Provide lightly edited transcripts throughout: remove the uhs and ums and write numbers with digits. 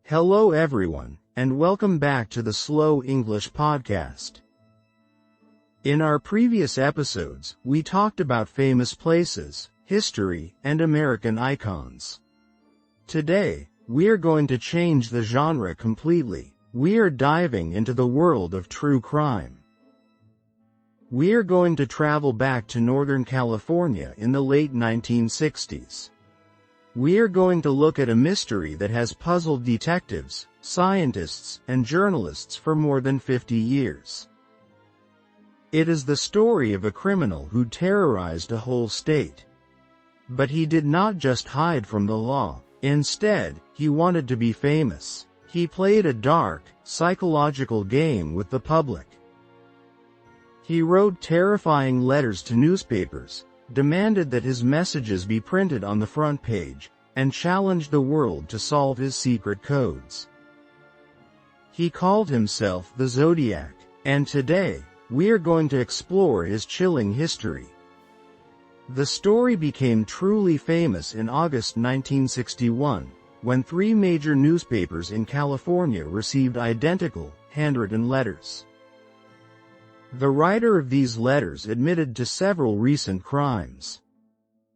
Hello everyone, and welcome back to the Slow English Podcast. In our previous episodes, we talked about famous places, history, and American icons. Today, we are going to change the genre completely. We are diving into the world of true crime. We are going to travel back to Northern California in the late 1960s. We are going to look at a mystery that has puzzled detectives, scientists, and journalists for more than 50 years. It is the story of a criminal who terrorized a whole state. But he did not just hide from the law. Instead, he wanted to be famous. He played a dark, psychological game with the public. He wrote terrifying letters to newspapers, demanded that his messages be printed on the front page, and challenged the world to solve his secret codes. He called himself the Zodiac, and today, we are going to explore his chilling history. The story became truly famous in August 1961, when 3 major newspapers in California received identical, handwritten letters. The writer of these letters admitted to several recent crimes.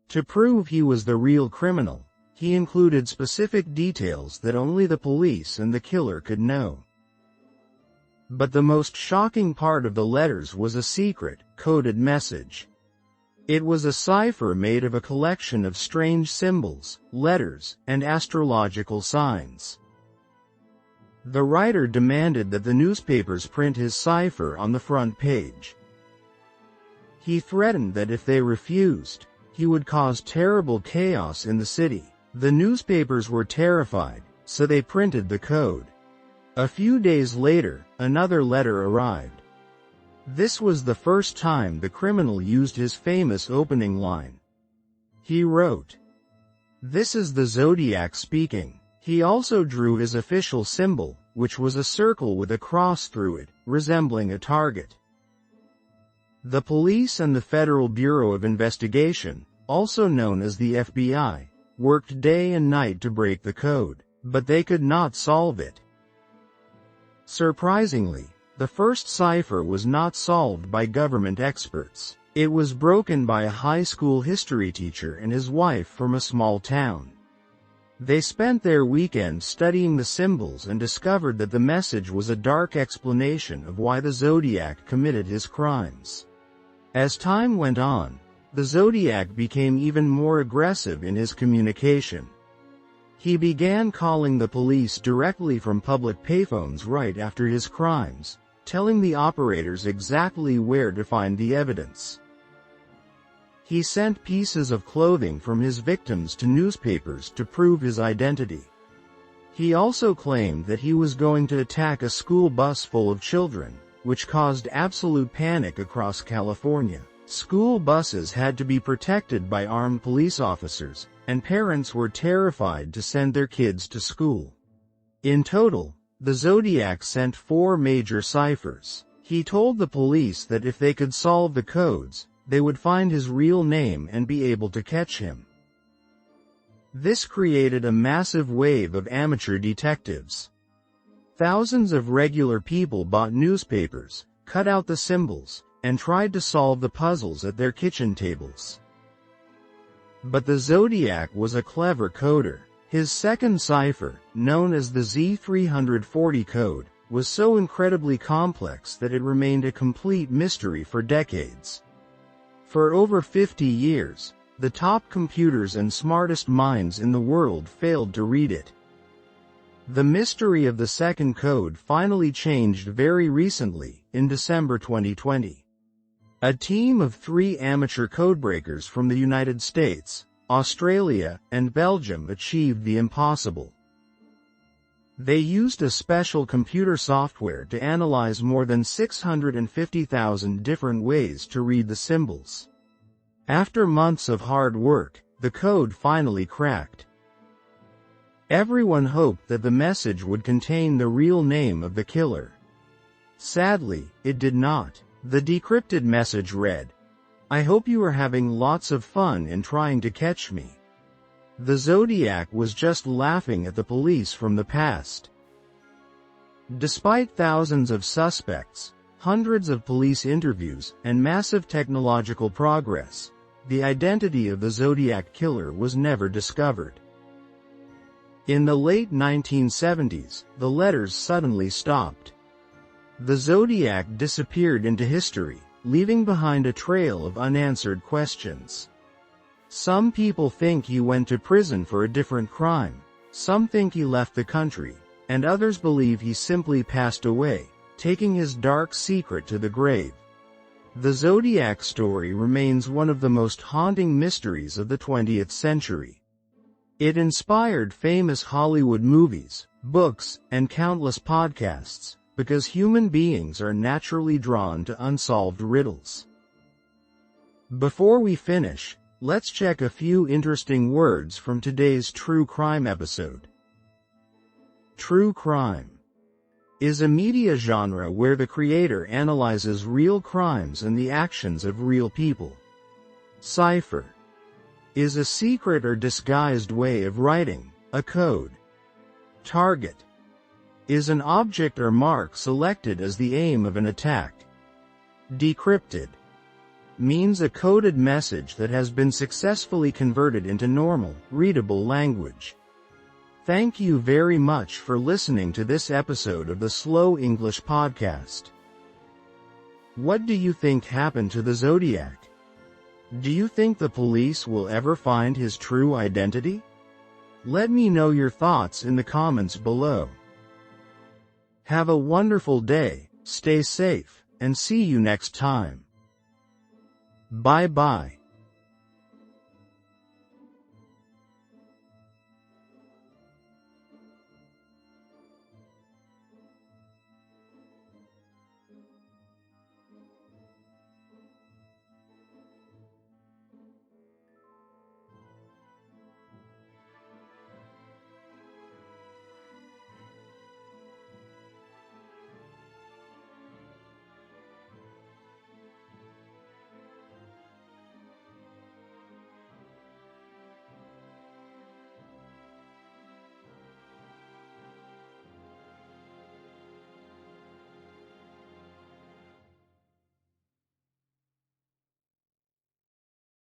To prove he was the real criminal, he included specific details that only the police and the killer could know. But the most shocking part of the letters was a secret, coded message. It was a cipher made of a collection of strange symbols, letters, and astrological signs. The writer demanded that the newspapers print his cipher on the front page. He threatened that if they refused, he would cause terrible chaos in the city. The newspapers were terrified, so they printed the code. A few days later, another letter arrived. This was the first time the criminal used his famous opening line. He wrote, "This is the Zodiac speaking." He also drew his official symbol, which was a circle with a cross through it, resembling a target. The police and the Federal Bureau of Investigation, also known as the FBI, worked day and night to break the code, but they could not solve it. Surprisingly, the first cipher was not solved by government experts. It was broken by a high school history teacher and his wife from a small town. They spent their weekend studying the symbols and discovered that the message was a dark explanation of why the Zodiac committed his crimes. As time went on, the Zodiac became even more aggressive in his communication. He began calling the police directly from public payphones right after his crimes, telling the operators exactly where to find the evidence. He sent pieces of clothing from his victims to newspapers to prove his identity. He also claimed that he was going to attack a school bus full of children, which caused absolute panic across California. School buses had to be protected by armed police officers, and parents were terrified to send their kids to school. In total, the Zodiac sent 4 major ciphers. He told the police that if they could solve the codes, they would find his real name and be able to catch him. This created a massive wave of amateur detectives. Thousands of regular people bought newspapers, cut out the symbols, and tried to solve the puzzles at their kitchen tables. But the Zodiac was a clever coder. His second cipher, known as the Z340 code, was so incredibly complex that it remained a complete mystery for decades. For over 50 years, the top computers and smartest minds in the world failed to read it. The mystery of the second code finally changed very recently, in December 2020. A team of 3 amateur codebreakers from the United States, Australia, and Belgium achieved the impossible. They used a special computer software to analyze more than 650,000 different ways to read the symbols. After months of hard work, the code finally cracked. Everyone hoped that the message would contain the real name of the killer. Sadly, it did not. The decrypted message read, "I hope you are having lots of fun in trying to catch me. The Zodiac was just laughing at the police from the past. Despite thousands of suspects, hundreds of police interviews, and massive technological progress, the identity of the Zodiac Killer was never discovered. In the late 1970s, the letters suddenly stopped. The Zodiac disappeared into history, leaving behind a trail of unanswered questions. Some people think he went to prison for a different crime, some think he left the country, and others believe he simply passed away, taking his dark secret to the grave. The Zodiac story remains one of the most haunting mysteries of the 20th century. It inspired famous Hollywood movies, books, and countless podcasts, because human beings are naturally drawn to unsolved riddles. Before we finish, let's check a few interesting words from today's true crime episode. True crime is a media genre where the creator analyzes real crimes and the actions of real people. Cipher is a secret or disguised way of writing a code. Target is an object or mark selected as the aim of an attack. Decrypted means a coded message that has been successfully converted into normal, readable language. Thank you very much for listening to this episode of the Slow English Podcast. What do you think happened to the Zodiac? Do you think the police will ever find his true identity? Let me know your thoughts in the comments below. Have a wonderful day, stay safe, and see you next time. Bye bye.